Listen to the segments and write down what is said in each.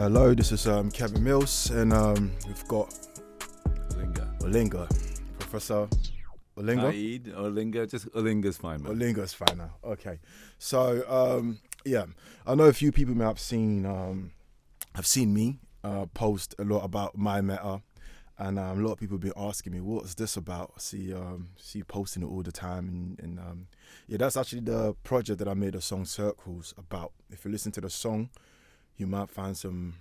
Hello, this is Kevin Mills, and we've got Olinga, Professor Olinga. Taeed, Olinga, just Olinga's fine, man. Olinga's fine now. Okay, so I know a few people may have seen me post a lot about MiMeta, and a lot of people have been asking me, "What's this about?" I see you posting it all the time, and that's actually the project that I made the song Circles about. If you listen to the song, you might find some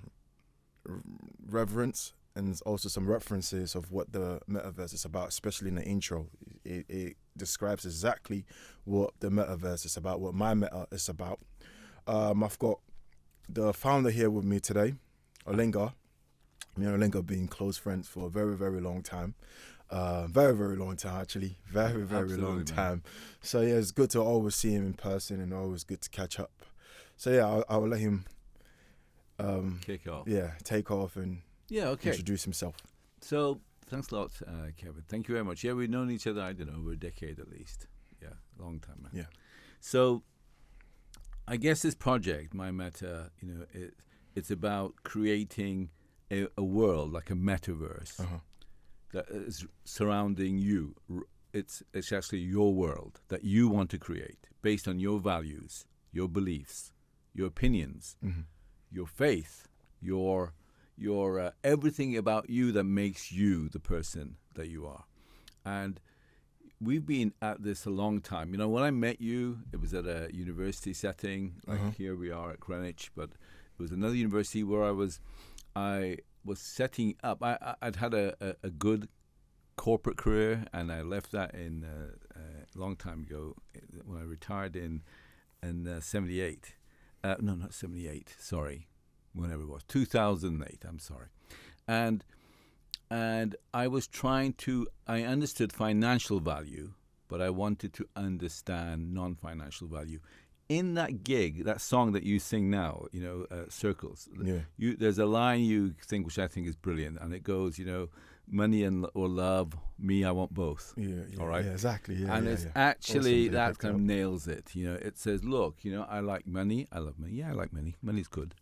reverence and also some references of what the metaverse is about, especially in the intro. It describes exactly what the metaverse is about, what MiMeta is about. I've got the founder here with me today, Olinga. Me and Olinga have been close friends for a very, very long time. Very, very long time, actually. Very, very Absolutely, long man. time. So, it's good to always see him in person and always good to catch up. So, I'll let him Kick off. take off and Okay. introduce himself. So, thanks a lot, Kevin. Thank you very much. Yeah, we've known each other, I don't know, over a decade at least. Yeah, long time, man. Yeah. So, I guess this project, MiMeta, it's about creating a world, like a metaverse, that is surrounding you. It's actually your world that you want to create based on your values, your beliefs, your opinions, your faith, your everything about you that makes you the person that you are. And we've been at this a long time. When I met you, it was at a university setting, like here we are at Greenwich, but it was another university where I was setting up. I'd had a good corporate career, and I left that in a long time ago when I retired in 78. No, not 78. Sorry, whenever it was 2008. I'm sorry, and I was trying to. I understood financial value, but I wanted to understand non-financial value. In that gig, that song that you sing now, Circles. Yeah. There's a line you think, which I think is brilliant, and it goes, money or love, me, I want both. Yeah. All right. Yeah, exactly. Yeah. And yeah, it's yeah. actually Awesome, that kind of nails it. It says, look, I like money, I love money. Yeah, I like money. Money's good,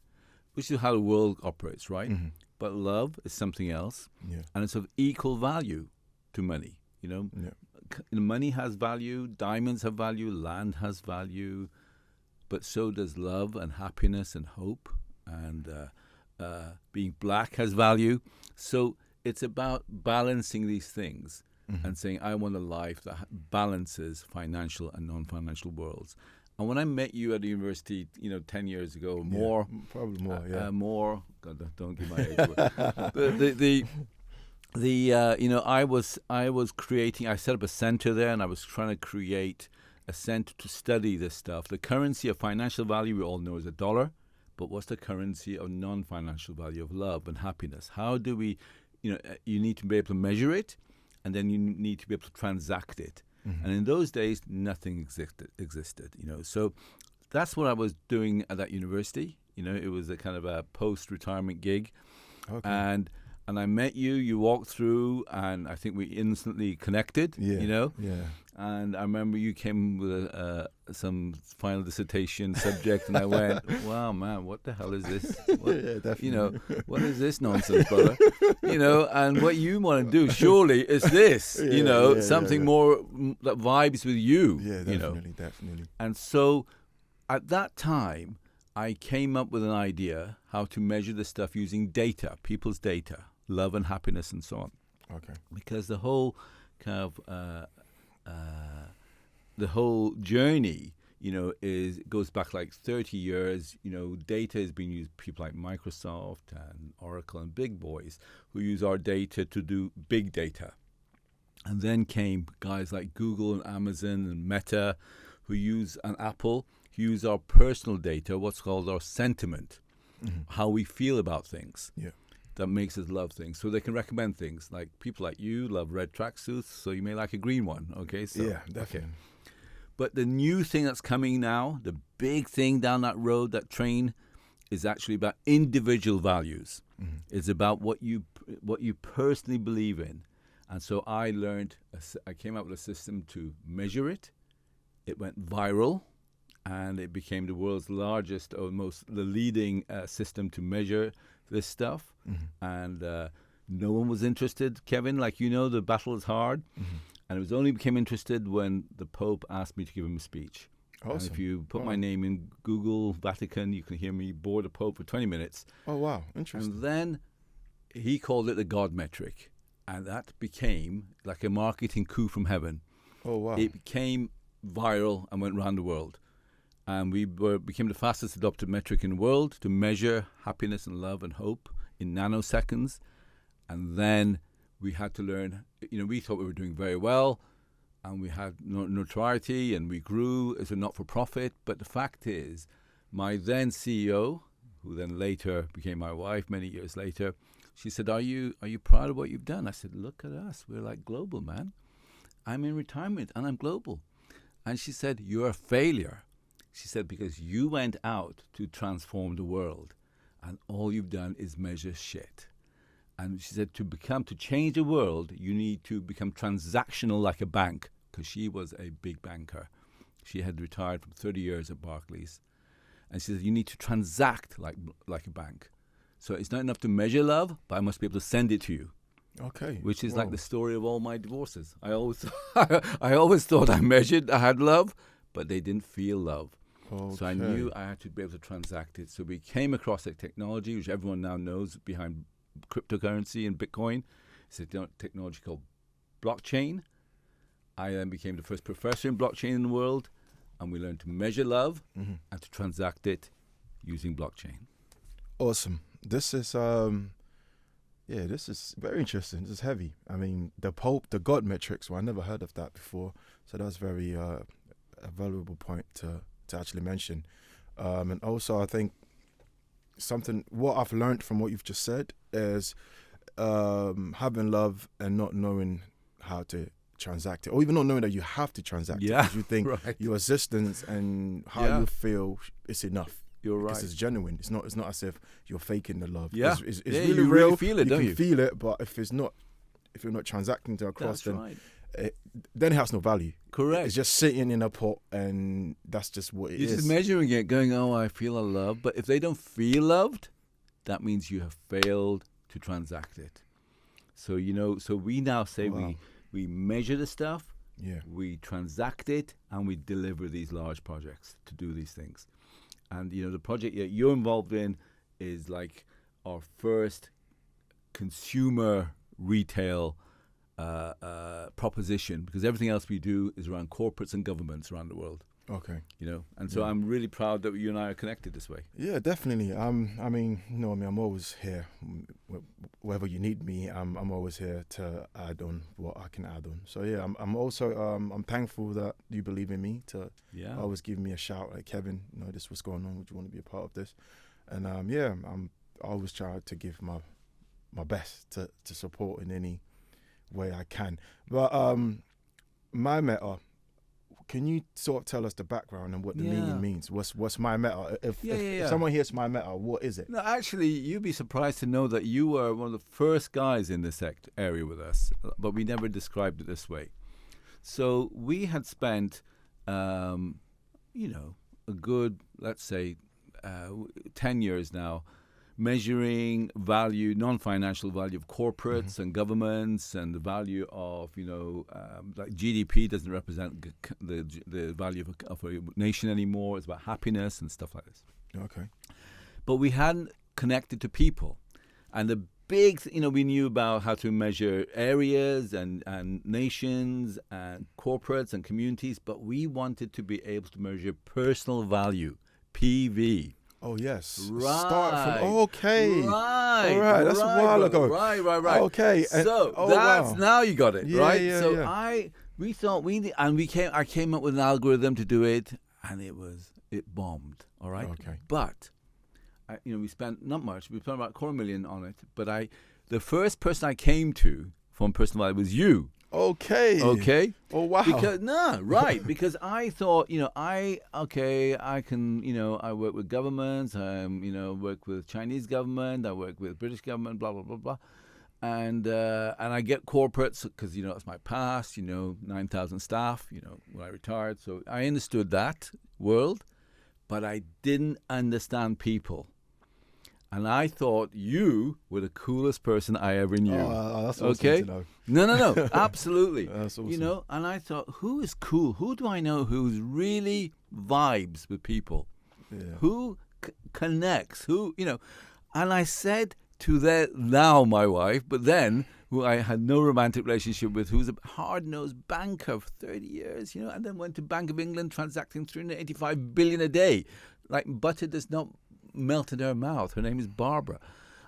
which is how the world operates, right? But love is something else, and it's of equal value to money. Money has value, diamonds have value, land has value. But so does love and happiness and hope, and being black has value. So it's about balancing these things and saying, I want a life that balances financial and non-financial worlds. And when I met you at the university, 10 years ago, more, probably more, yeah. more. God, don't give my age away. I was creating. I set up a center there, and I was trying to create a center to study this stuff. The currency of financial value we all know is a dollar, but what's the currency of non-financial value of love and happiness? How do we, you need to be able to measure it, and then you need to be able to transact it. And in those days, nothing existed. So that's what I was doing at that university. It was a kind of a post-retirement gig. Okay. And I met you, you walked through, and I think we instantly connected, Yeah. And I remember you came with some final dissertation subject, and I went, wow, man, what the hell is this? What, definitely. What is this nonsense, brother? And what you want to do, surely, is this, something more that vibes with you, Yeah, definitely. And so at that time, I came up with an idea how to measure this stuff using data, people's data, love and happiness and so on. Okay. Because the whole kind of the whole journey, goes back like 30 years. Data has been used. People like Microsoft and Oracle and big boys who use our data to do big data. And then came guys like Google and Amazon and Meta, and Apple, who use our personal data, what's called our sentiment, how we feel about things. Yeah. That makes us love things. So they can recommend things. Like people like you love red tracksuits, so you may like a green one. Okay, so Yeah, definitely. Okay. But the new thing that's coming now, the big thing down that road, that train, is actually about individual values. It's about what you personally believe in. And so I came up with a system to measure it. It went viral. and it became the world's largest or the leading system to measure this stuff, and no one was interested. Kevin, like you know, the battle is hard, and it was only became interested when the Pope asked me to give him a speech. Awesome. And if you put my name in Google Vatican, you can hear me bore the Pope for 20 minutes. Oh, wow. Interesting. And then he called it the God metric, and that became like a marketing coup from heaven. Oh, wow. It became viral and went around the world. And we became the fastest adopted metric in the world to measure happiness and love and hope in nanoseconds. And then we had to learn, we thought we were doing very well, and we had notoriety, and we grew as a not-for-profit. But the fact is, my then CEO, who then later became my wife many years later, she said, are you proud of what you've done? I said, look at us. We're like global, man. I'm in retirement, and I'm global. And she said, you're a failure. She said, because you went out to transform the world, and all you've done is measure shit. And she said, to change the world, you need to become transactional like a bank, because she was a big banker. She had retired from 30 years at Barclays. And she said, you need to transact like a bank. So it's not enough to measure love, but I must be able to send it to you. Okay. Which is like the story of all my divorces. I always thought I had love, but they didn't feel love. Okay. So I knew I had to be able to transact it. So we came across a technology, which everyone now knows behind cryptocurrency and Bitcoin. It's a technology called blockchain. I then became the first professor in blockchain in the world, and we learned to measure love and to transact it using blockchain. Awesome. This is this is very interesting. This is heavy. I mean, the Pope, the God metrics. Well, I never heard of that before, so that's very a valuable point to actually mention. And also, I think what I've learned from what you've just said is having love and not knowing how to transact it, or even not knowing that you have to transact it, because you think your existence and how you feel is enough. You're right. Because it's genuine. It's not as if you're faking the love. Yeah. It's Yeah, really you real. really feel it, don't you? You can feel it, but if you're not transacting to across, That's right. Then it has no value. Correct. It's just sitting in a pot, and that's just what it is. You're just measuring it, going, oh, I feel a love. But if they don't feel loved, that means you have failed to transact it. So, so we now say we measure the stuff, we transact it, and we deliver these large projects to do these things. And, the project that you're involved in is like our first consumer retail proposition, because everything else we do is around corporates and governments around the world. Okay. And so I'm really proud that you and I are connected this way. Yeah, definitely. I'm always here. Wherever you need me, I'm always here to add on what I can add on. So yeah, I'm also I'm thankful that you believe in me to always give me a shout, like, Kevin, this is what's going on. Would you want to be a part of this? And I'm always trying to give my best to support in any way I can. But MiMeta, can you sort of tell us the background and what the meaning means? What's MiMeta? If someone hears MiMeta, what is it? No, actually, you'd be surprised to know that you were one of the first guys in this area with us, but we never described it this way. So we had spent, a good, let's say, 10 years now, measuring value, non-financial value of corporates and governments, and the value of, like GDP doesn't represent the value of a nation anymore. It's about happiness and stuff like this. Okay. But we hadn't connected to people. And the big, we knew about how to measure areas and nations and corporates and communities, but we wanted to be able to measure personal value, PV. Oh, yes. Right. Start from, okay. Right. All right. That's a while ago. Right. Okay. So that's now you got it, right? Yeah, so yeah. We thought I came up with an algorithm to do it, and it bombed. All right. Okay. But we spent not much. We spent about $250,000 on it. But the first person I came to from personal value was you. Okay. Oh, wow. Because I thought, I can, I work with governments, work with Chinese government, I work with British government, blah, blah, blah, blah. And I get corporates because, that's my past, 9,000 staff, when I retired. So I understood that world, but I didn't understand people. And I thought you were the coolest person I ever knew. That's awesome Okay? to know. No, absolutely. That's awesome. You know, and I thought, who is cool? Who do I know who's really vibes with people? Yeah. Who connects? Who, you know? And I said to now my wife, but then who I had no romantic relationship with, who was a hard-nosed banker for 30 years, you know, and then went to Bank of England transacting 385 billion a day. Like butter does not melt in her mouth. Her name is Barbara.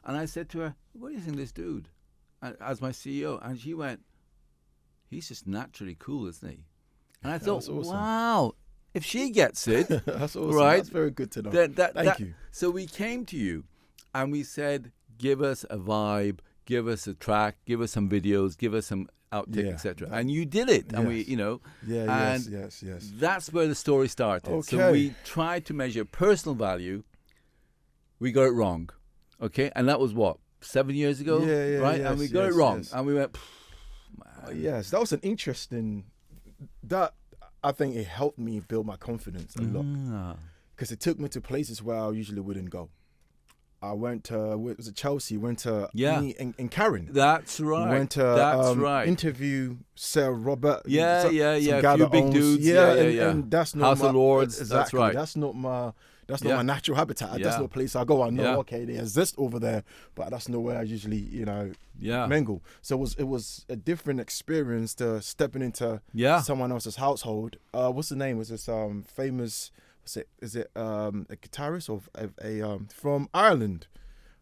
And I said to her, what do you think of this dude as my CEO? And she went, he's just naturally cool, isn't he? And I thought, awesome. Wow, if she gets it, That's awesome. right? That's very good to know. Thank you. So we came to you and we said, give us a vibe, give us a track, give us some videos, give us some outtake, etc. And you did it. And we, you know, yes. That's where the story started. Okay. So we tried to measure personal value. We got it wrong. Okay. And that was what? 7 years ago? Yeah, right? And we got it wrong. And we went, man. Yes, that was an interesting, that I think it helped me build my confidence a lot. Because it took me to places where I usually wouldn't go. I went to, was it Chelsea? Went to me and Karen. That's right. Went to interview Sarah Robert. A few that big owns, dudes. And that's not House of Lords. Exactly. That's right. That's not my natural habitat. That's not a place I go. I know, Yeah. okay, they exist over there, but that's not where I usually, mingle. So it was a different experience to stepping into someone else's household. What's the name? Was this famous? Is it a guitarist or a from Ireland?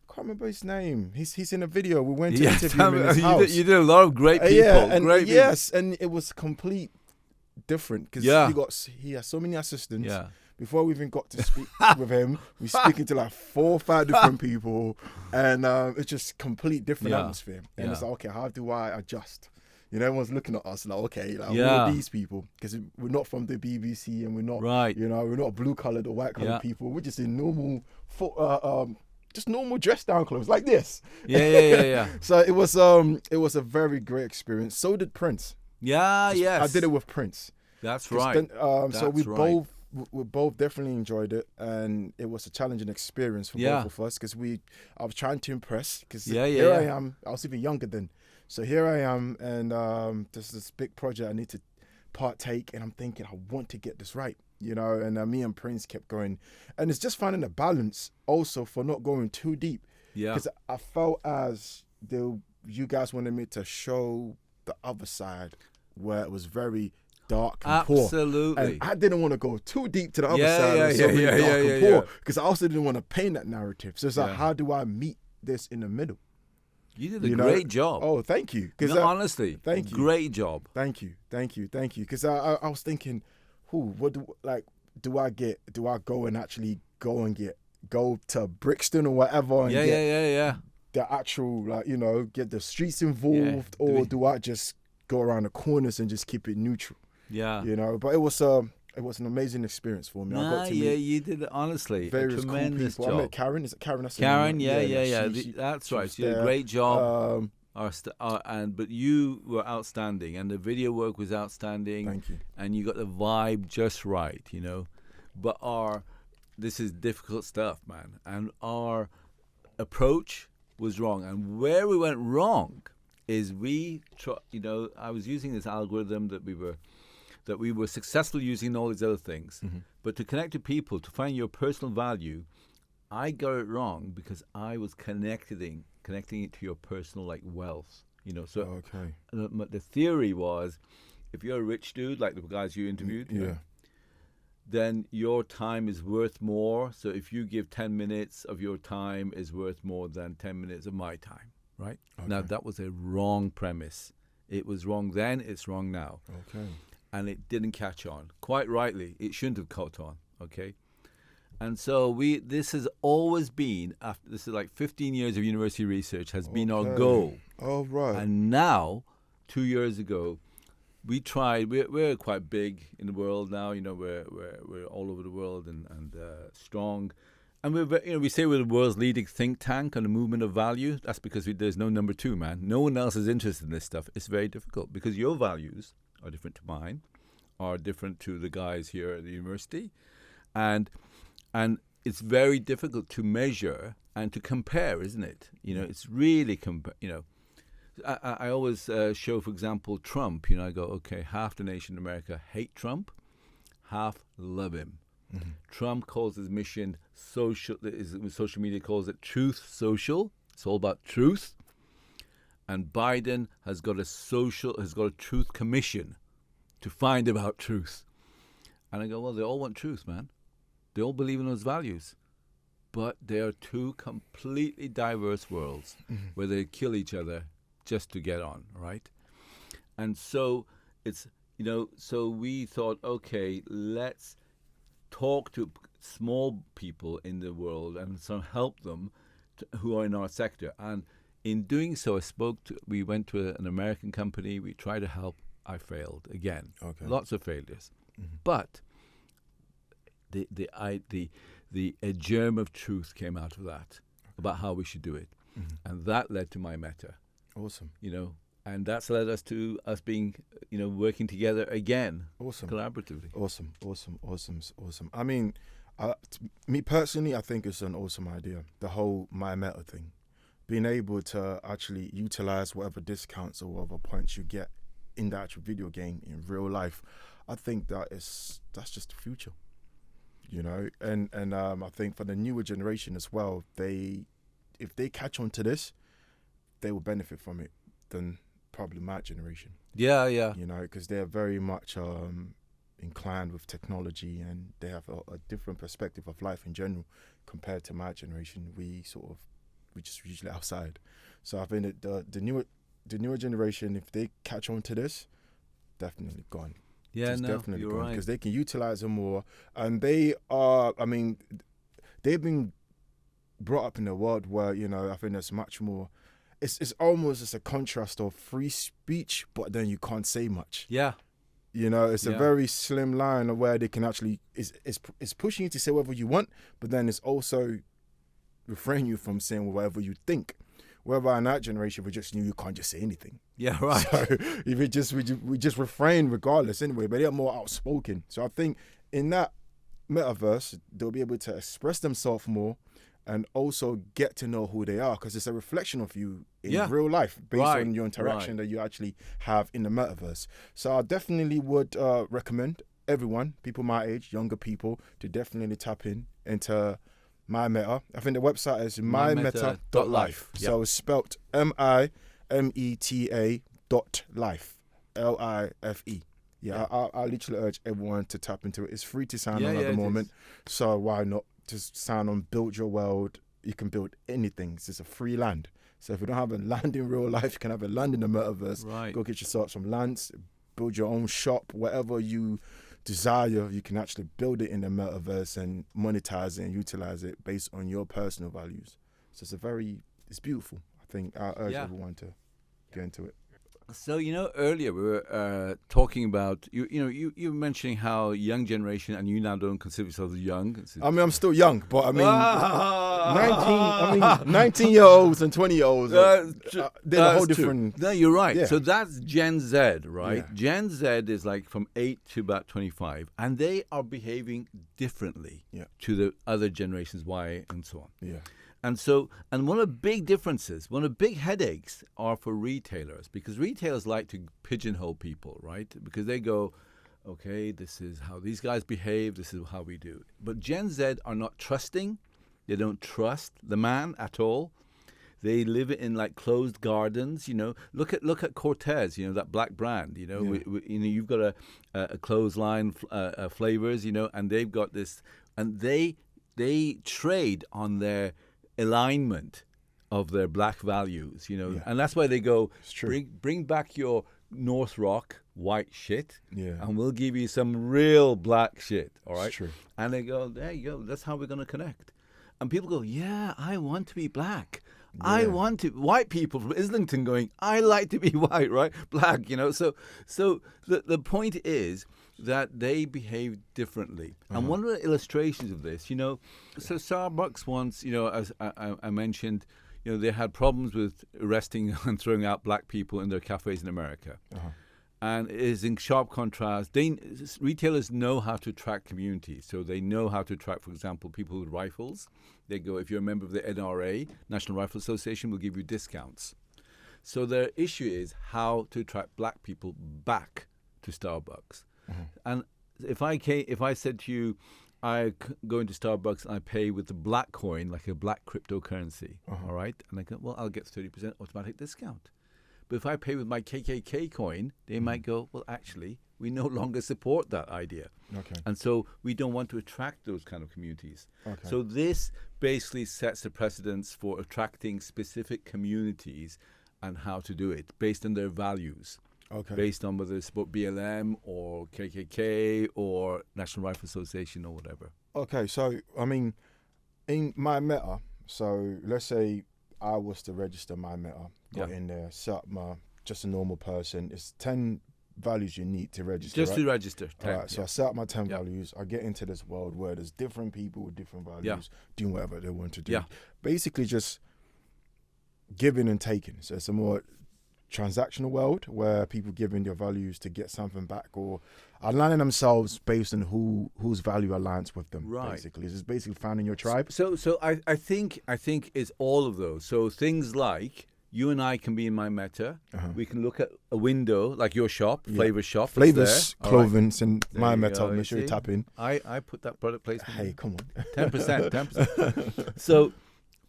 I can't remember his name. He's in a video. We went to interview him in his house. You did a lot of great people. And it was complete different because he has so many assistants. Yeah. Before we even got to speak with him, we speaking to like 4 or 5 different people, and it's just complete different atmosphere. And it's like, okay, how do I adjust? You know, everyone's looking at us like, okay, like, who are these people? Because we're not from the BBC and we're not, we're not blue-collared or white-collared people. We're just in normal, just normal dress-down clothes like this. Yeah. So it was a very great experience. So did Prince. Yes. I did it with Prince. That's right. So we both definitely enjoyed it, and it was a challenging experience for both of us because I was trying to impress. Because here I am. I was even younger then. So here I am, and there's this big project I need to partake, and I'm thinking I want to get this right, and me and Prince kept going. And it's just finding a balance also for not going too deep. Yeah. Because I felt as though you guys wanted me to show the other side where it was very dark and poor. Absolutely. And I didn't want to go too deep to the other side. Dark and poor. Because I also didn't want to paint that narrative. So it's like, how do I meet this in the middle? You did a great job. Oh, thank you. Honestly, thank you. Great job. Thank you. Because I was thinking, do I go and actually go to Brixton or whatever and get the actual get the streets involved, or do I just go around the corners and just keep it neutral? Yeah. But it was an amazing experience for me. I got to meet you did it, honestly. Various a tremendous cool people. job. I met Karen. Is it Karen? That's Karen, that's right. She did a great job. But you were outstanding, and the video work was outstanding. Thank you. And you got the vibe just right, But this is difficult stuff, man. And our approach was wrong. And where we went wrong is I was using this algorithm that we were successful using all these other things. Mm-hmm. But to connect to people, to find your personal value, I got it wrong because I was connecting it to your personal wealth. So the theory was, if you're a rich dude like the guys you interviewed, then your time is worth more. So if you give 10 minutes of your time is worth more than 10 minutes of my time, right? Okay. Now that was a wrong premise. It was wrong then. It's wrong now. Okay. And it didn't catch on. Quite rightly, it shouldn't have caught on, okay? And so this has always been, this is 15 years of university research has been our goal. Oh, right. And now, 2 years ago, we tried, we're quite big in the world now, we're all over the world and strong. And we say we're the world's leading think tank on the movement of value. That's because there's no number 2, man. No one else is interested in this stuff. It's very difficult because your values are different to mine, are different to the guys here at the university. And it's very difficult to measure and to compare, isn't it? It's really I always show, for example, Trump. I go, okay, half the nation in America hate Trump, half love him. Mm-hmm. Trump calls his mission social media calls it truth social. It's all about truth. And Biden has got a truth commission to find about truth. And I go, well, they all want truth, man. They all believe in those values. But they are two completely diverse worlds where they kill each other just to get on, right? And so it's, so we thought, okay, let's talk to small people in the world and so help them who are in our sector. And in doing so, we went to an American company. We tried to help. I failed again. Okay. Lots of failures. Mm-hmm. But a germ of truth came out of that about how we should do it. Mm-hmm. And that led to MiMeta. Awesome. And that's led us to us being, working together again. Awesome. Collaboratively. Awesome. I mean, me personally, I think it's an awesome idea. The whole MiMeta thing. Being able to actually utilize whatever discounts or whatever points you get in the actual video game in real life, I think that's just the future. And I think for the newer generation as well, if they catch on to this, they will benefit from it than probably my generation. Yeah. Because they're very much inclined with technology, and they have a different perspective of life in general compared to my generation. We just usually outside. So I think that the newer generation, if they catch on to this, definitely gone. Yeah, definitely you're gone, right. because they can utilize them more, and they've been brought up in a world where I think there's much more. It's almost as a contrast of free speech, but then you can't say much. Yeah. It's a very slim line of where they can actually it's pushing you to say whatever you want, but then it's also refrain you from saying whatever you think. Whereas in that generation, we just knew you can't just say anything. Yeah, right. So if we just refrain regardless anyway, but they're more outspoken. So I think in that metaverse, they'll be able to express themselves more and also get to know who they are, because it's a reflection of you in real life based on your interaction that you actually have in the metaverse. So I definitely would recommend everyone, people my age, younger people, to definitely tap into MiMeta. I think the website is mimeta.life. Yep. So it's spelt MiMeta.life. LIFE. Yeah, I literally urge everyone to tap into it. It's free to sign on at the moment. So why not just sign on, build your world. You can build anything. It's just a free land. So if you don't have a land in real life, you can have a land in the metaverse. Right. Go get yourself some lands, build your own shop, whatever you desire, you can actually build it in the metaverse and monetize it and utilize it based on your personal values. So it's beautiful. I think I urge everyone to get into it. So, earlier we were talking about, you were mentioning how young generation, and you now don't consider yourself young. I mean, I'm still young, but I mean, 19-year-olds and 20-years-olds, they're a whole different... No, you're right. Yeah. So that's Gen Z, right? Yeah. Gen Z is like from 8 to about 25, and they are behaving differently to the other generations, Y and so on. Yeah. And one of the big differences, one of the big headaches are for retailers, because retailers like to pigeonhole people, right? Because they go, okay, this is how these guys behave, this is how we do. But Gen Z are not trusting. They don't trust the man at all. They live in like closed gardens, Look at Cortez, that black brand, you've got a clothesline flavors, and they've got this, and they trade on their alignment of their black values, and that's why they go, bring back your North Rock white shit, and we'll give you some real black shit, all right? It's true. And they go, there you go, that's how we're going to connect. And people go, yeah, I want to be black. Yeah. I want to. White people from Islington going, I like to be white, right? Black, So the point is that they behave differently. And one of the illustrations of this, so Starbucks once, as I mentioned, they had problems with arresting and throwing out black people in their cafes in America. And it is in sharp contrast. Retailers know how to track communities. So they know how to track, for example, people with rifles. They go, if you're a member of the NRA, National Rifle Association, will give you discounts. So their issue is how to attract black people back to Starbucks. And if I said to you, I go into Starbucks and I pay with the black coin, like a black cryptocurrency, all right? And I go, well, I'll get 30% automatic discount. But if I pay with my KKK coin, they might go, well, actually, we no longer support that idea. Okay. And so we don't want to attract those kind of communities. Okay. So this basically sets the precedence for attracting specific communities and how to do it based on their values. Okay. Based on whether it's about BLM or KKK or National Rifle Association or whatever. Okay, so, I mean, in MiMeta, so let's say I was to register MiMeta, got in there, set up just a normal person. It's 10 values you need to register. Just right? to register. 10, all right, so I set up my 10 values. I get into this world where there's different people with different values doing whatever they want to do. Yeah. Basically just giving and taking. So it's a more transactional world where people giving their values to get something back or aligning themselves based on whose value aligns with them. Right. Basically, it's basically finding your tribe. So I think it's all of those. So things like you and I can be in MiMeta. We can look at a window like your shop, Flavor Shop. Flavors, there. clothing, and There you MiMeta. go, Make you sure you see? tap in. I put that product placement. Hey, come on. 10%. So,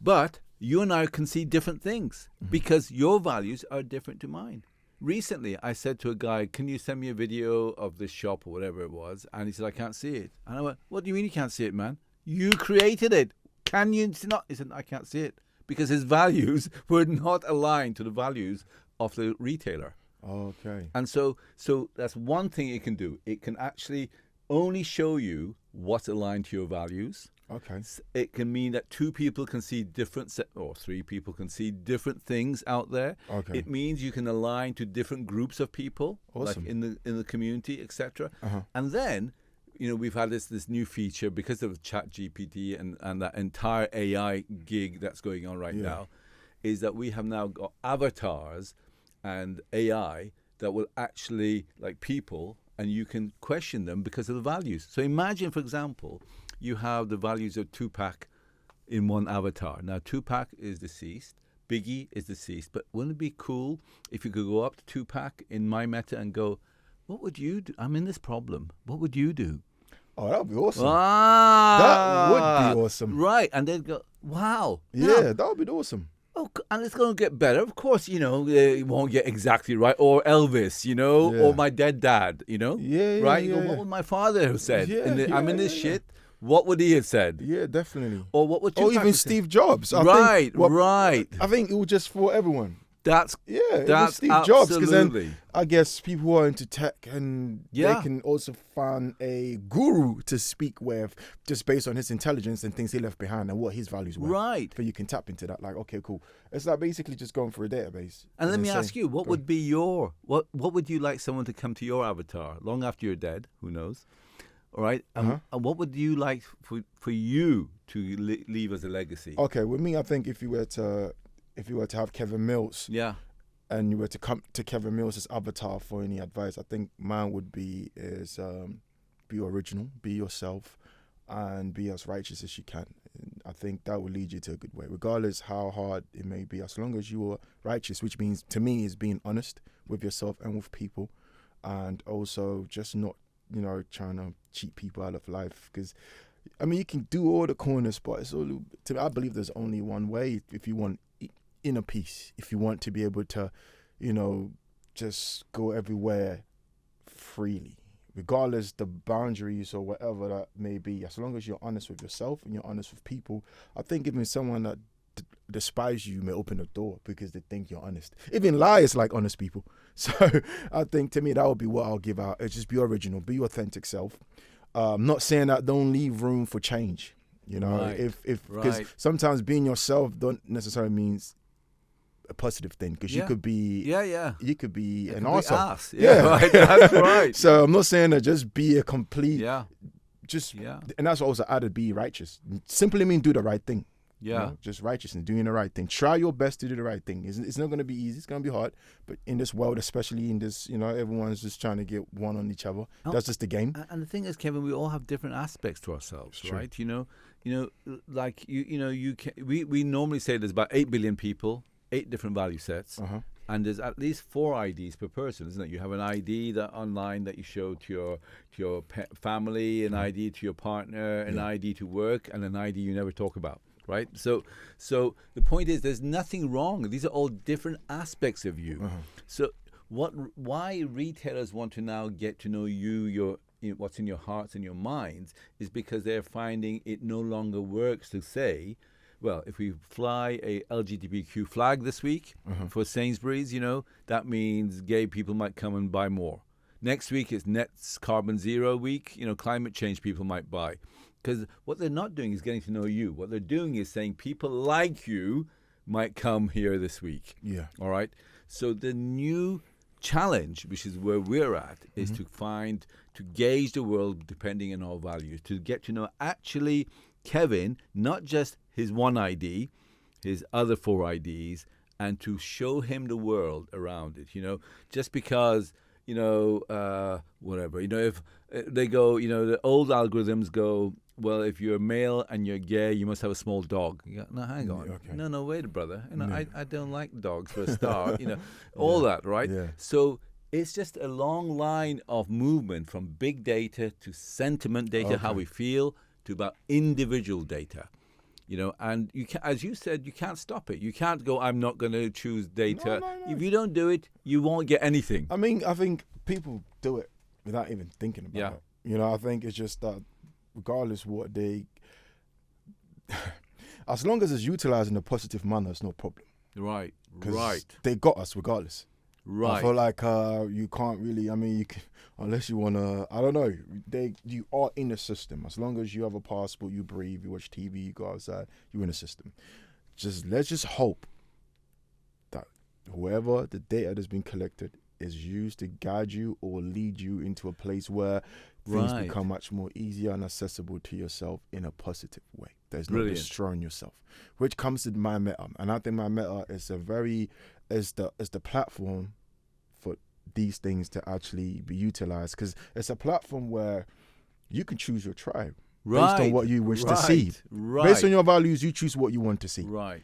but you and I can see different things because your values are different to mine. Recently, I said to a guy, can you send me a video of this shop or whatever it was? And he said, I can't see it. And I went, what do you mean you can't see it, man? You created it. Can you not? He said, I can't see it because his values were not aligned to the values of the retailer. Okay. And so that's one thing it can do. It can actually only show you what's aligned to your values. Okay. It can mean that two people can see or three people can see different things out there. Okay. It means you can align to different groups of people, Awesome. like in the community, etc. And then, we've had this new feature because of ChatGPT and that entire AI gig that's going on right now, is that we have now got avatars and AI that will actually like people, and you can question them because of the values. So imagine, for example, you have the values of Tupac in one avatar. Now, Tupac is deceased. Biggie is deceased. But wouldn't it be cool if you could go up to Tupac in MiMeta and go, what would you do? I'm in this problem. What would you do? Oh, that would be awesome. That would be awesome. Right. And they'd go, wow. Yeah, that would be awesome. Oh, and it's going to get better. Of course, it won't get exactly right. Or Elvis, or my dead dad, Yeah, right? yeah. You go, what would my father have said? Yeah, I'm in this shit. What would he have said? Yeah, definitely. Or what would Or Tupac even have said? Steve Jobs. Right. I think it was just for everyone. That's It was Steve Jobs. Because then I guess people who are into tech and they can also find a guru to speak with just based on his intelligence and things he left behind and what his values were. Right. So you can tap into that. Like, okay, cool. It's like basically just going through a database. And let me ask you, what would be what would you like someone to come to your avatar long after you're dead? Who knows? All right. And what would you like for you to leave as a legacy? Okay, with me, I think if you were to have Kevin Mills, and you were to come to Kevin Mills' avatar for any advice, I think mine would be be original, be yourself, and be as righteous as you can. And I think that will lead you to a good way, regardless how hard it may be. As long as you are righteous, which means to me is being honest with yourself and with people, and also just not trying to cheat people out of life. Because I mean, you can do all the corners, but it's all. I believe there's only one way if you want inner peace. If you want to be able to, just go everywhere freely, regardless the boundaries or whatever that may be. As long as you're honest with yourself and you're honest with people, I think even someone that despise you may open the door because they think you're honest. Even liars like honest people. So I think to me that would be what I'll give out. It's just be original, be your authentic self. Not saying that don't leave room for change. Right. Because sometimes being yourself don't necessarily means a positive thing, because you could be you could be an arsehole. Right, that's right. So I'm not saying that just be a complete and that's also added be righteous. Simply mean do the right thing. Yeah. Just righteousness, doing the right thing. Try your best to do the right thing. It's not going to be easy. It's going to be hard. But in this world, especially in this, everyone's just trying to get one on each other. That's just the game. And the thing is, Kevin, we all have different aspects to ourselves, right? Like we normally say there's about 8 billion people, 8 different value sets. And there's at least 4 IDs per person, isn't it? You have an ID that online that you show to your family, an ID to your partner, an ID to work, and an ID you never talk about, right? So the point is, there's nothing wrong. These are all different aspects of you. So why retailers want to now get to know you, what's in your hearts and your minds, is because they're finding it no longer works to say, well, if we fly a LGBTQ flag this week for Sainsbury's, that means gay people might come and buy more. Next week is net carbon zero week. Climate change people might buy. Because what they're not doing is getting to know you. What they're doing is saying people like you might come here this week. Yeah. All right? So the new challenge, which is where we're at, is to gauge the world depending on our values, to get to know actually Kevin, not just his one ID, his other 4 IDs, and to show him the world around it. Just because, whatever, if they go, the old algorithms go, well, if you're male and you're gay, you must have a small dog. You go, no, hang on. Okay. No, wait, brother. I don't like dogs for a start. All that, right? Yeah. So it's just a long line of movement from big data to sentiment data, how we feel, to about individual data. And you can, as you said, you can't stop it. You can't go, I'm not going to choose data. No. If you don't do it, you won't get anything. I mean, I think people do it without even thinking about it. I think it's just that regardless what they, as long as it's utilized in a positive manner, it's no problem. Right. They got us regardless. Right. I feel like you can't really, you can, unless you want to, I don't know, you are in the system. As long as you have a passport, you breathe, you watch TV, you go outside, you're in the system. Let's just hope that whoever the data that's been collected is used to guide you or lead you into a place where things become much more easier and accessible to yourself in a positive way. There's no destroying yourself, which comes to MiMeta. And I think MiMeta is the platform for these things to actually be utilized, because it's a platform where you can choose your tribe based on what you wish to see. Based on your values, you choose what you want to see. Right.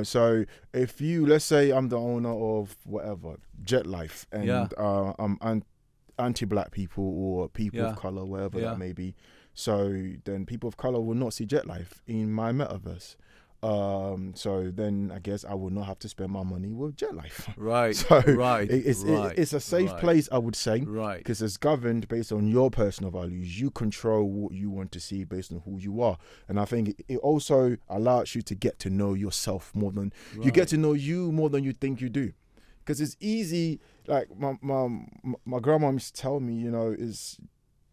So if let's say I'm the owner of whatever, Jet Life, and I'm anti-black people or people of color, wherever that may be. So then people of color will not see Jet Life in my metaverse. So then I guess I will not have to spend my money with Jet Life. Right. So it's a safe place, I would say. Right. Because it's governed based on your personal values. You control what you want to see based on who you are. And I think it also allows you to get to know yourself more than you get to know you more than you think you do. Because it's easy, like my grandma used to tell me,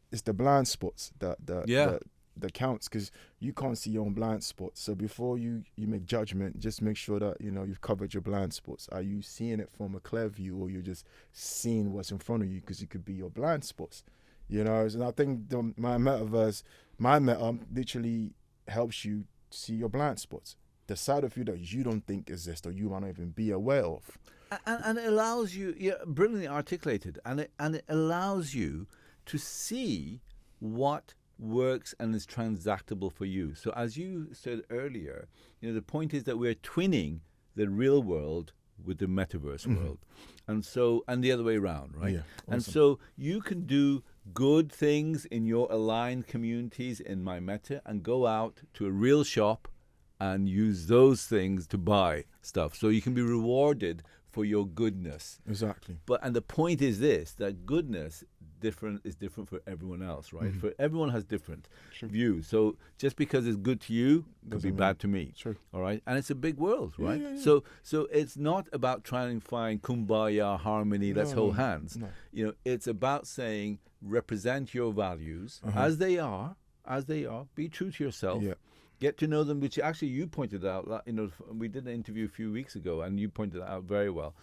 it's the blind spots that counts, because you can't see your own blind spots. So before you make judgment, just make sure that you've covered your blind spots. Are you seeing it from a clear view, or you're just seeing what's in front of you, because it could be your blind spots? And I think my meta literally helps you see your blind spots, the side of you that you don't think exists or you might not even be aware of. And it allows you, brilliantly articulated, and it allows you to see what works and is transactable for you. So as you said earlier, the point is that we're twinning the real world with the metaverse world, and the other way around, right? Yeah, awesome. And so you can do good things in your aligned communities in MiMeta and go out to a real shop and use those things to buy stuff. So you can be rewarded for your goodness. Exactly. And the point is this, that goodness is different for everyone else, right? For everyone has different views. So just because it's good to you could be bad to me. True. All right? And it's a big world, right? Yeah. So it's not about trying to find kumbaya, harmony, let's hold hands. No. It's about saying represent your values as they are, be true to yourself. Yeah. Get to know them, which actually you pointed out. We did an interview a few weeks ago, and you pointed out very well.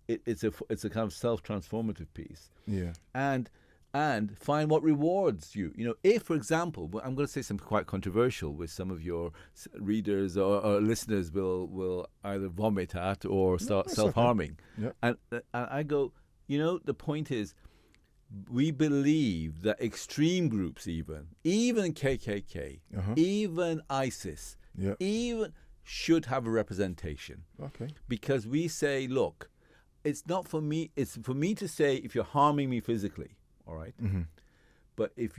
It's a kind of self-transformative piece. Yeah. And and find what rewards you. If, for example, I'm going to say something quite controversial, which some of your readers or listeners will either vomit at or start self-harming. Okay. And I go, the point is, we believe that extreme groups, even KKK, even ISIS, even should have a representation. Okay. Because we say, look, it's not for me. It's for me to say if you're harming me physically, all right? Mm-hmm. But if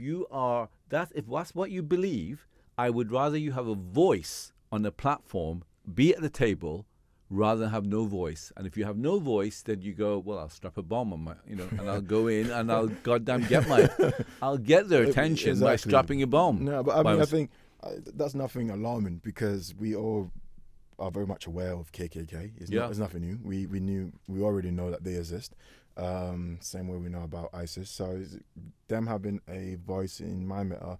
that's what you believe, I would rather you have a voice on the platform, be at the table, rather than have no voice. And if you have no voice, then you go, well, I'll strap a bomb on my, and I'll go in and I'll goddamn I'll get their attention by strapping a bomb. No, but I think that's nothing alarming because we all are very much aware of KKK. It's nothing new. We already know that they exist. Same way we know about ISIS. So them having a voice in MiMeta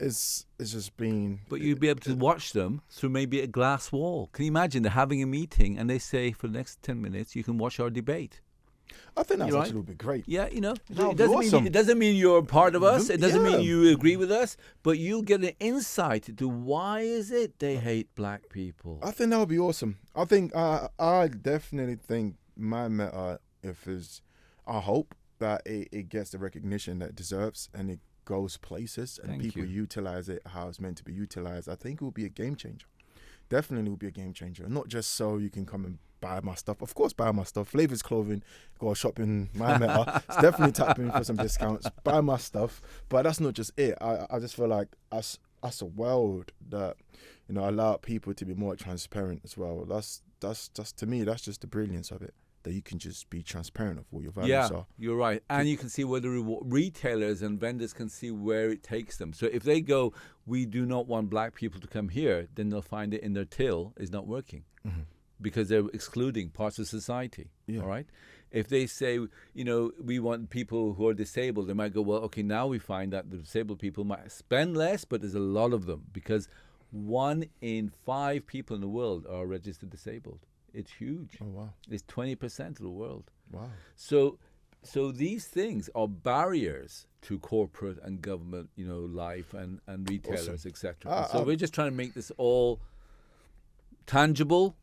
it's just been. But you'd be able to watch them through maybe a glass wall. Can you imagine they're having a meeting and they say for the next 10 minutes you can watch our debate? I think that's actually would be great. Yeah, it awesome. doesn't mean you're part of us. It doesn't mean you agree with us. But you'll get an insight into why is it they hate black people. I think that would be awesome. I think I definitely think MiMeta, I hope that it gets the recognition that it deserves and it goes places and people utilize it how it's meant to be utilized. I think it will be a game changer. Definitely will be a game changer. Not just so you can come and buy my stuff. Of course, buy my stuff. Flavors Clothing, go shopping MiMeta. It's definitely tapping for some discounts. Buy my stuff. But that's not just it. I just feel like us a world that allow people to be more transparent as well. That's to me, that's just the brilliance of it. That you can just be transparent of what your values are. You're right. And you can see where the retailers and vendors can see where it takes them. So if they go, we do not want black people to come here, then they'll find it in their till is not working because they're excluding parts of society. Yeah. All right. If they say, we want people who are disabled, they might go, well, okay, now we find that the disabled people might spend less, but there's a lot of them because 1 in 5 people in the world are registered disabled. It's huge. Oh, wow. It's 20% of the world. Wow. So these things are barriers to corporate and government, life and retailers, etc. So we're just trying to make this all tangible,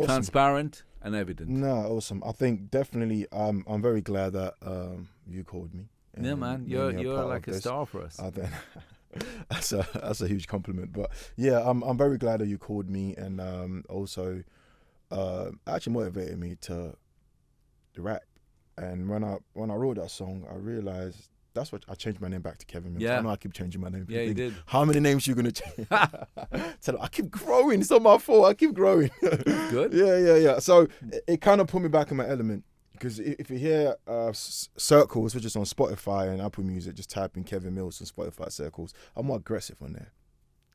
transparent, and evident. No, awesome. I think definitely I'm very glad that you called me. Yeah, man. You're like a star for us. That's a huge compliment. But yeah, I'm very glad that you called me and also actually motivated me to rap. And when I wrote that song, I realized that's what I changed my name back to Kevin Mills. Yeah. I know I keep changing my name. Yeah, you did. How many names you gonna change? So I keep growing. It's not my fault. I keep growing. Good. Yeah. So it kind of put me back in my element. Because if you hear circles, which is on Spotify and Apple Music, just type in Kevin Mills on Spotify circles. I'm more aggressive on there,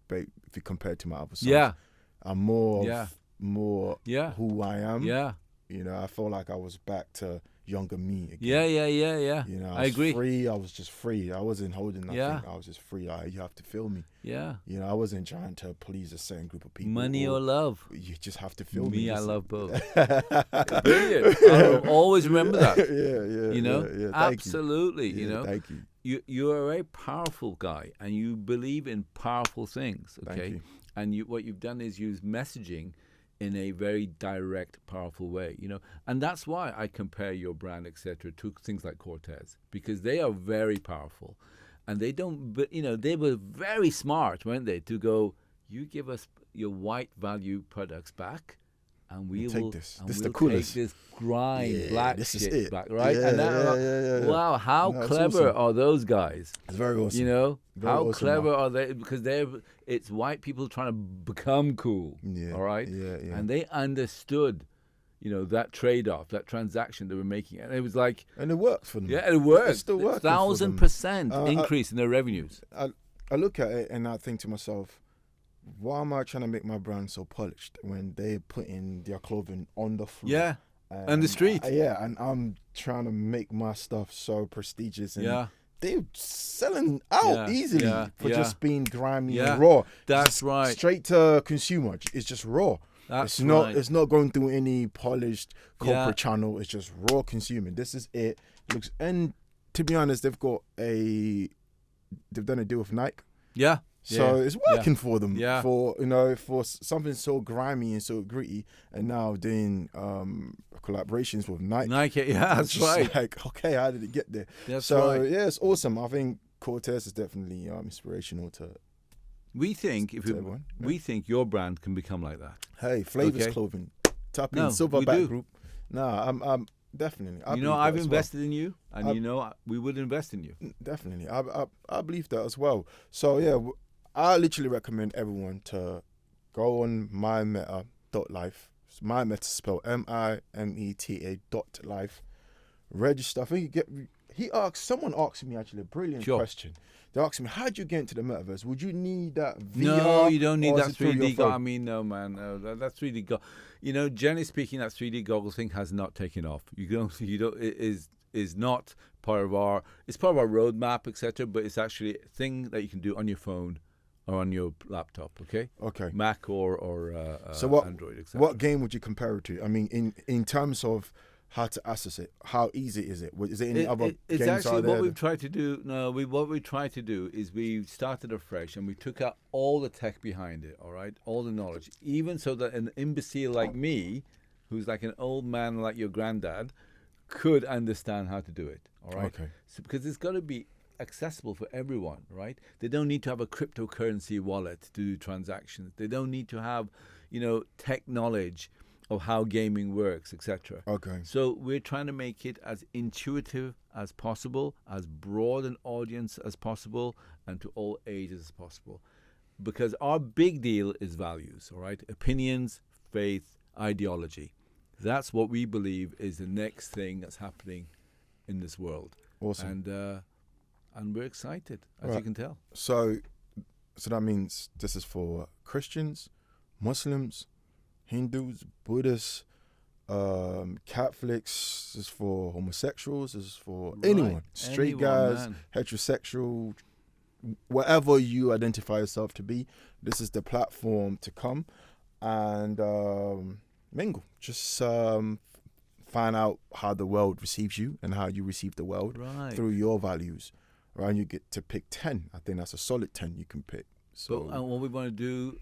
but if you compare it to my other songs, I'm more who I am. Yeah, I feel like I was back to younger me again. Yeah. I agree. Free. I was just free. I wasn't holding nothing. Yeah. I was just free. You have to feel me. Yeah. I wasn't trying to please a certain group of people. Money or love. You just have to feel me. I love both. Brilliant. I'll always remember that. Yeah. Absolutely. Thank you. You're a very powerful guy, and you believe in powerful things. Okay. Thank you. And what you've done is use messaging in a very direct, powerful way, and that's why I compare your brand, etc., to things like Cortez, because they are very powerful, and they don't. But they were very smart, weren't they, to go, you give us your white value products back, and we will take this. This is the we'll coolest. take this grind black this shit is it. back, right? Yeah, and wow, how clever awesome. are those guys? It's very awesome. Very How awesome, clever are they? Because it's white people trying to become cool. Yeah. All right. Yeah. And they understood, that trade-off, that transaction they were making, and it was like. And it works for them. Yeah, it worked. It's still working. 1,000% increase in their revenues. I look at it and I think to myself, why am I trying to make my brand so polished when they put in their clothing on the floor? Yeah. And the street. And I'm trying to make my stuff so prestigious and they're selling out easily for just being grimy and raw. That's right. Straight to consumer. It's just raw. It's not going through any polished corporate channel. It's just raw consuming. This is it. Looks and to be honest, they've done a deal with Nike. Yeah. So it's working for them. Yeah. For for something so grimy and so gritty, and now doing collaborations with Nike. Nike, yeah, that's right. Like, okay, how did it get there? That's so right. yeah, it's awesome. I think Cortez is definitely inspirational to. We think everyone. we think your brand can become like that. Hey, Flavors Okay. Clothing, tap No, in we Silverback do. Group. Nah, I'm definitely. I You know, believe I've that as invested in you, and I- we would invest in you. Definitely, I believe that as well. So yeah, I literally recommend everyone to go on mimeta.life. MiMeta spelled MIMETA.life. Register. I think someone asked me actually a brilliant question. They asked me, how do you get into the metaverse? Would you need that VR? No, you don't need or is that it through your 3D. phone? I mean, no, man, no, that's 3D. You know, generally speaking, that 3D goggle thing has not taken off. You don't. It is not part of our. It's part of our roadmap, etc. But it's actually a thing that you can do on your phone or on your laptop. Okay. Okay. Mac or So what Android, etc. what game would you compare it to? I mean, in terms of how to access it, how easy is it? Is it any other It's games actually out there? what we've tried to do. What we tried to do is we started afresh and we took out all the tech behind it. All right, all the knowledge, even so that an imbecile like me, who's like an old man like your granddad, could understand how to do it. All right. Okay. So because it's got to be accessible for everyone, right? They don't need to have a cryptocurrency wallet to do transactions. They don't need to have, tech knowledge of how gaming works, etc. Okay. So we're trying to make it as intuitive as possible, as broad an audience as possible, and to all ages as possible. Because our big deal is values, all right? Opinions, faith, ideology. That's what we believe is the next thing that's happening in this world. Awesome. And we're excited, as you can tell. So that means this is for Christians, Muslims, Hindus, Buddhists, Catholics. This is for homosexuals. This is for anyone. Straight guys, man. heterosexual, whatever you identify yourself to be. This is the platform to come and mingle. Just find out how the world receives you and how you receive the world through your values. Right, and you get to pick 10. I think that's a solid 10 you can pick. So, and what we want to do,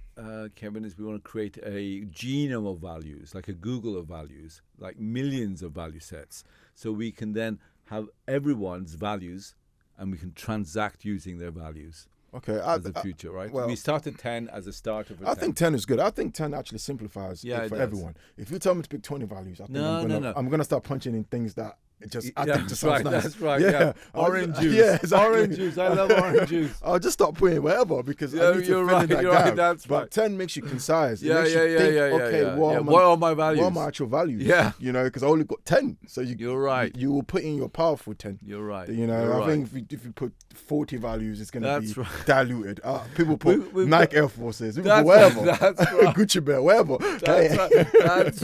Kevin, is we want to create a genome of values, like a Google of values, like millions of value sets. So we can then have everyone's values and we can transact using their values. Okay, as the future, right? Well, we started 10 as a starter for 10. I think 10 is good. I think 10 actually simplifies it for everyone. If you tell me to pick 20 values, I think I'm gonna start punching in things that I think just sounds nice. That's right. Yeah. Orange juice. Yeah, exactly. Orange juice. I love orange juice. I'll just start putting whatever because I need to fill in that you're gap. right. That's but right. 10 makes you concise. Yeah. Okay, what are my values? What are my actual values? Yeah. Because I only got 10. So you're right. You will put in your powerful 10. You're right. I think if you put 40 values, it's going to be right. diluted. People put Nike Air Forces, that's whatever. That's right. Gucci Bear, whatever. That's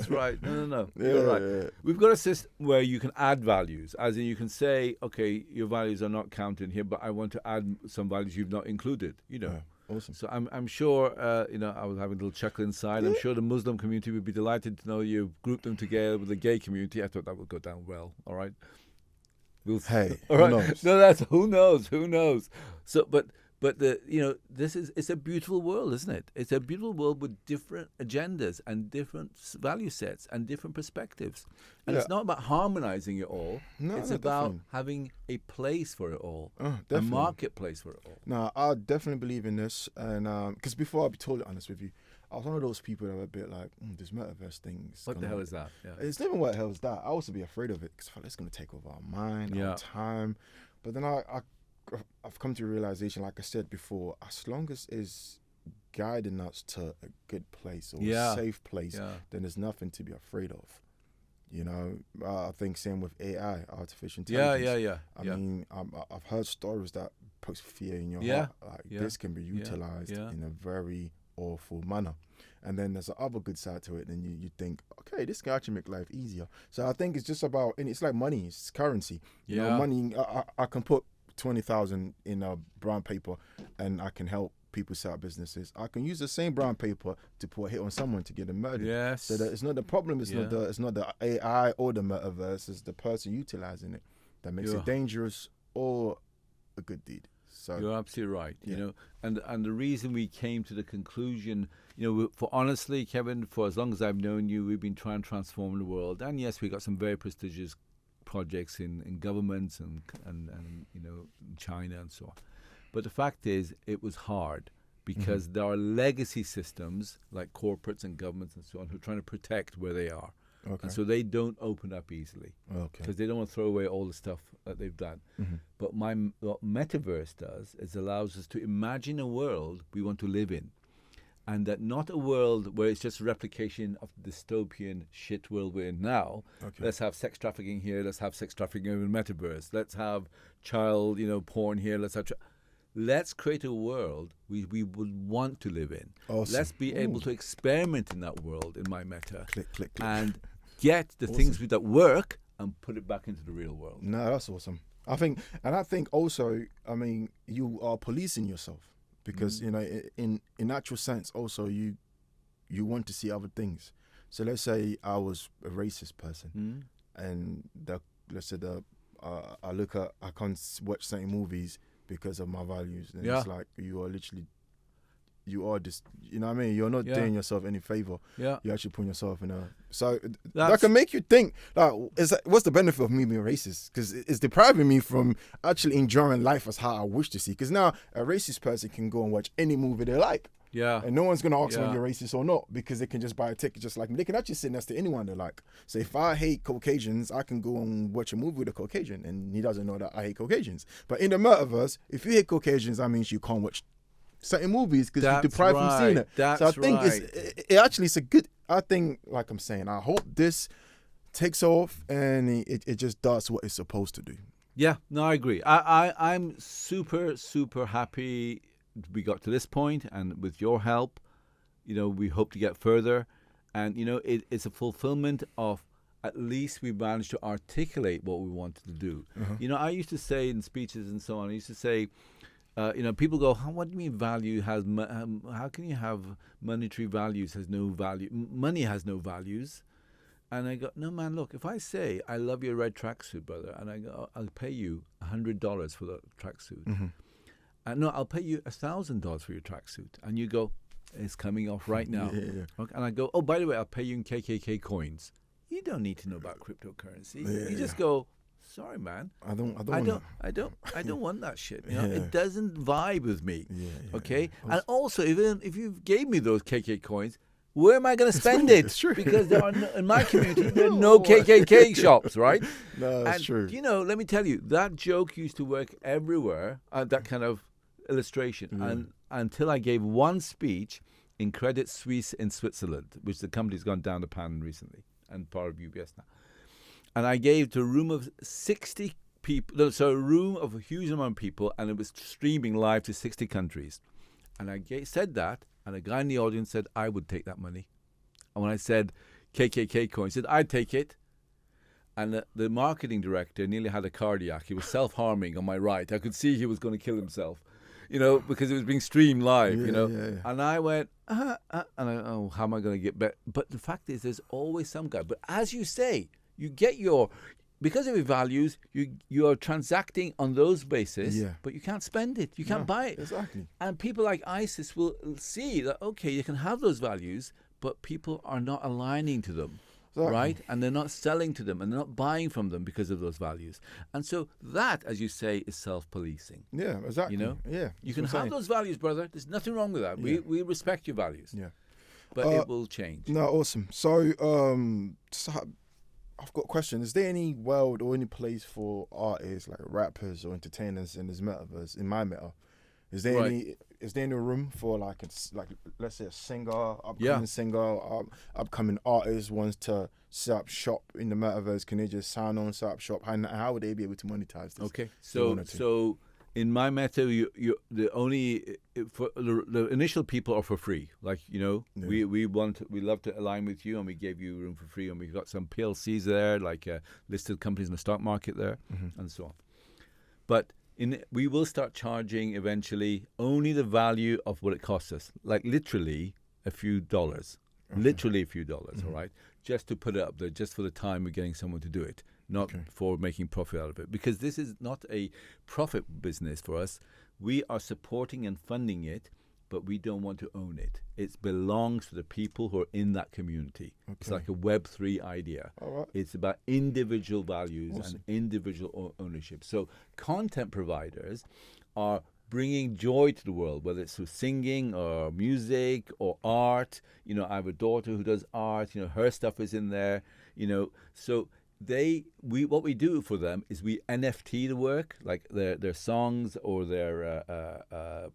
right. No. You're right. Yeah. We've got a system where you can add values, as in you can say, okay, your values are not counted here, but I want to add some values you've not included. Awesome. So I'm sure, I was having a little chuckle inside. I'm sure the Muslim community would be delighted to know you've grouped them together with the gay community. I thought that would go down well. All right. Hey, all right. Who knows? No, that's who knows. So, but it's a beautiful world, isn't it? It's a beautiful world with different agendas and different value sets and different perspectives. And it's not about harmonizing it all. No, it's about definitely. having a place for it all, a definitely. marketplace for it all. No, I definitely believe in this, and because before, I'll be totally honest with you, I was one of those people that were a bit like, this metaverse thing. What the hell is that? Yeah. It's never what the hell is that. I also be afraid of it because I feel like it's going to take over our mind, our time. But then I've come to a realization, like I said before, as long as it's guiding us to a good place or a safe place, then there's nothing to be afraid of. I think same with AI, artificial intelligence. I mean, I've heard stories that put fear in your heart. Like this can be utilized in a very awful manner. And then there's the other good side to it. Then you think, okay, this can actually make life easier. So I think it's just about, and it's like money, it's currency. Money. I can put 20,000 in a brown paper, and I can help people set up businesses. I can use the same brown paper to put a hit on someone to get them murdered. Yes. So that it's not the problem. It's not the AI or the metaverse. It's the person utilizing it. that makes it dangerous or a good deed. So you're absolutely right. Yeah. You know, and the reason we came to the conclusion, you know, for honestly, Kevin, for as long as I've known you, we've been trying to transform the world. And yes, we got some very prestigious projects in governments and you know, in China and so on. But the fact is, it was hard because there are legacy systems like corporates and governments and so on who are trying to protect where they are. Okay. And so they don't open up easily Okay. because they don't want to throw away all the stuff that they've done. But what Metaverse does is allows us to imagine a world we want to live in. And that not a world where it's just a replication of the dystopian shit world we're in now. Okay. Let's have sex trafficking here. Let's have sex trafficking in Metaverse. Let's have child, you know, porn here. Let's create a world we would want to live in. Awesome. Let's be able to experiment in that world in MiMeta. Click. And get the things that work and put it back into the real world. No, that's awesome. I think also, I mean, you are policing yourself because you know, in actual sense, also you want to see other things. So let's say I was a racist person, and I can't watch certain movies because of my values, and it's like you are just, you know what I mean? You're not doing yourself any favor. Yeah. You're actually putting yourself in that can make you think, like, what's the benefit of me being racist? Because it's depriving me from actually enjoying life as how I wish to see. Because now a racist person can go and watch any movie they like. Yeah. And no one's going to ask whether you're racist or not, because they can just buy a ticket just like me. They can actually sit next to anyone they like. So if I hate Caucasians, I can go and watch a movie with a Caucasian, and he doesn't know that I hate Caucasians. But in the metaverse, if you hate Caucasians, that means you can't watch certain movies because you're deprived from seeing it. So I think it's a good, I think, like I'm saying, I hope this takes off and it just does what it's supposed to do. Yeah, no, I agree. I'm super, super happy we got to this point, and with your help, you know, we hope to get further. And, you know, it's a fulfillment of at least we managed to articulate what we wanted to do. You know, I used to say in speeches and so on, I used to say, you know, people go, what do you mean value has, how can you have monetary values has no value? Money has no values. And I go, no, man, look, if I say, I love your red tracksuit, brother, and I go, I'll pay you $100 for the tracksuit. And no, I'll pay you $1,000 for your tracksuit. And you go, it's coming off right now. Okay. And I go, oh, by the way, I'll pay you in KKK coins. You don't need to know about cryptocurrency. You just go, sorry, man. I don't want that shit. You know? It doesn't vibe with me. Okay. And also, even if you gave me those KK coins, where am I going to spend it? It's true. Because there are in my community there are no KKK shops, right? No, that's true. You know, let me tell you, that joke used to work everywhere. That kind of illustration, and until I gave one speech in Credit Suisse in Switzerland, which the company's gone down the pan recently and part of UBS now. And I gave to a room of 60 people, so a room of a huge amount of people, and it was streaming live to 60 countries. And I said that, and a guy in the audience said, I would take that money. And when I said KKK coin, he said, I'd take it. And the marketing director nearly had a cardiac. He was self-harming on my right. I could see he was going to kill himself, you know, because it was being streamed live, you know. And I went, and how am I going to get better? But the fact is, there's always some guy. But as you say, you get because of your values, you are transacting on those bases, but you can't spend it. You can't buy it. Exactly. And people like ISIS will see that, okay, you can have those values, but people are not aligning to them, right? And they're not selling to them, and they're not buying from them because of those values. And so that, as you say, is self-policing. Yeah, exactly. You know? Yeah. You can have those values, brother. There's nothing wrong with that. We respect your values. Yeah. But it will change. No, awesome. So, I've got a question. Is there any world or any place for artists, like rappers or entertainers in this metaverse, in MiMeta? Is there any room for like let's say a singer, upcoming singer, upcoming artist wants to set up shop in the metaverse? Can they just sign on, set up shop? How would they be able to monetize this? Okay, so in MiMeta, the initial people are for free. Like, you know, we love to align with you, and we gave you room for free, and we've got some PLCs there, like listed companies in the stock market there, and so on. But we will start charging eventually only the value of what it costs us, like literally a few dollars, all right, just to put it up there, just for the time we're getting someone to do it. not for making profit out of it. Because this is not a profit business for us. We are supporting and funding it, but we don't want to own it. It belongs to the people who are in that community. Okay. It's like a Web3 idea. All right. It's about individual values and individual ownership. So content providers are bringing joy to the world, whether it's through singing or music or art. You know, I have a daughter who does art. You know, her stuff is in there. You know, so what we do for them is we NFT the work, like their songs or their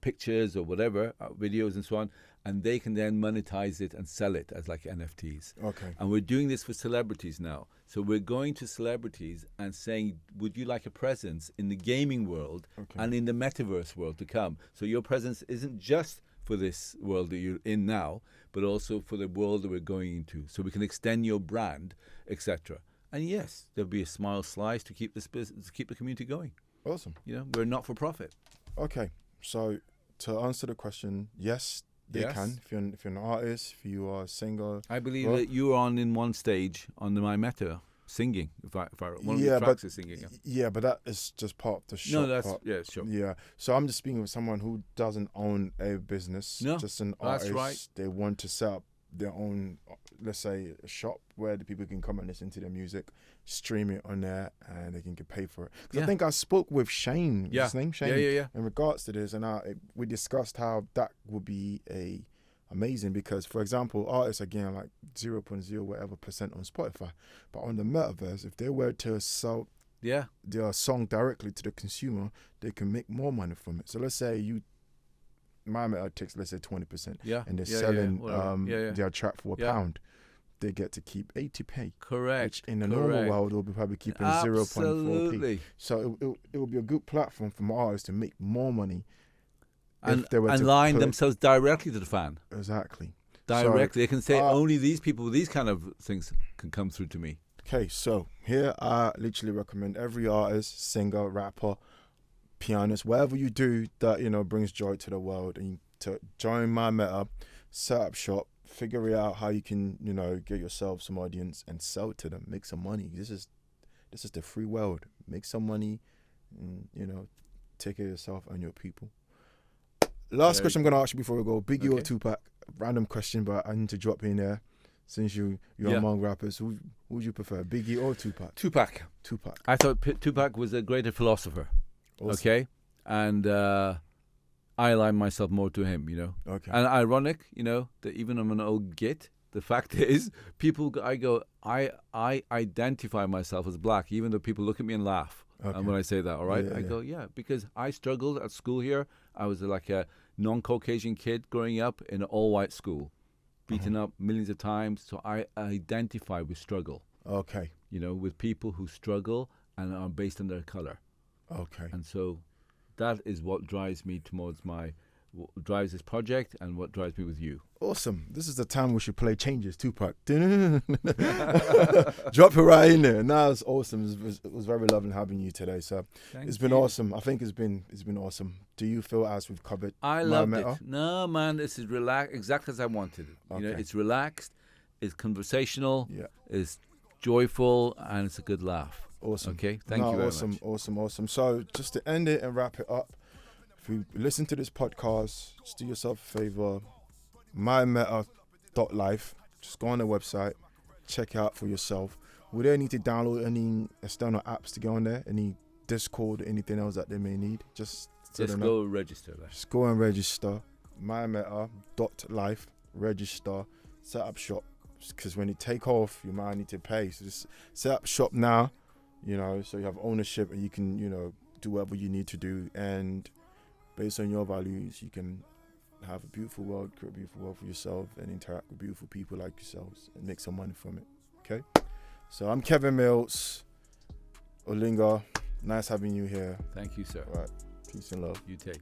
pictures or whatever, videos and so on, and they can then monetize it and sell it as like NFTs. Okay. And we're doing this for celebrities now. So we're going to celebrities and saying, would you like a presence in the gaming world and in the metaverse world to come? So your presence isn't just for this world that you're in now, but also for the world that we're going into. So we can extend your brand, etc. And yes, there'll be a small slice to keep this business, to keep the community going. Awesome. You know, we're not for profit. Okay, so to answer the question, yes, they can. If you're an artist, if you are a singer, I believe that you were in one stage on the MiMeta singing. If I one of the tracks is singing. Yeah, but that is just part of the shop. No, that's sure. Yeah, so I'm just speaking with someone who doesn't own a business. No, just an artist. That's right. They want to set up their own, let's say, a shop where the people can come and listen to their music, stream it on there, and they can get paid for it. Because I think I spoke with Shane, his name, Shane, in regards to this, and we discussed how that would be amazing because, for example, artists are getting like 0.0 whatever % on Spotify, but on the metaverse, if they were to sell their song directly to the consumer, they can make more money from it. So let's say MiMeta takes, let's say, 20%, and they're selling their track for £1. They get to keep 80p. Correct. Which in the normal world, will be probably keeping 0.4p. So it will be a good platform for artists to make more money. And line themselves directly to the fan. Exactly. Directly. They can say, only these people with these kind of things can come through to me. Okay, so here I literally recommend every artist, singer, rapper, pianist, whatever you do that, you know, brings joy to the world, and to join MiMeta, set up shop, figure out how you can, you know, get yourself some audience and sell it to them, make some money. This is the free world. Make some money, and, you know, take care of yourself and your people. Last question I'm gonna ask you before we go: Biggie or Tupac? Random question, but I need to drop in there. Since you're among rappers, who would you prefer, Biggie or Tupac? Tupac. I thought Tupac was a greater philosopher. Awesome. Okay, and I align myself more to him, you know. Okay. And ironic, you know, that even I'm an old git. The fact is, I identify myself as black, even though people look at me and laugh. Okay. And when I say that, all right, I go, because I struggled at school here. I was like a non-Caucasian kid growing up in an all-white school, beaten up millions of times. So I identify with struggle. Okay. You know, with people who struggle and are based on their color. Okay. And so that is what drives me towards drives this project and what drives me with you. Awesome. This is the time we should play Changes, Tupac. Drop it right in there. No, it's awesome. It was very lovely having you today. So it's been awesome. I think it's been awesome. Do you feel as we've covered? I loved it. No, man, this is relaxed, exactly as I wanted it. Okay. You know, it's relaxed, it's conversational, it's joyful, and it's a good laugh. Awesome. Okay, thank you very much. Awesome. So just to end it and wrap it up, if you listen to this podcast, just do yourself a favor, mimeta.life. Just go on the website, check it out for yourself. Would they need to download any external apps to get on there? Any Discord, anything else that they may need? Just go register. Just go and register. mimeta.life. Register. Set up shop. Because when you take off, you might need to pay. So just set up shop now. You know, so you have ownership and you can, you know, do whatever you need to do. And based on your values, you can have a beautiful world, create a beautiful world for yourself, and interact with beautiful people like yourselves and make some money from it. Okay? So I'm Kevin Mills, Olinga. Nice having you here. Thank you, sir. All right. Peace and love. You take.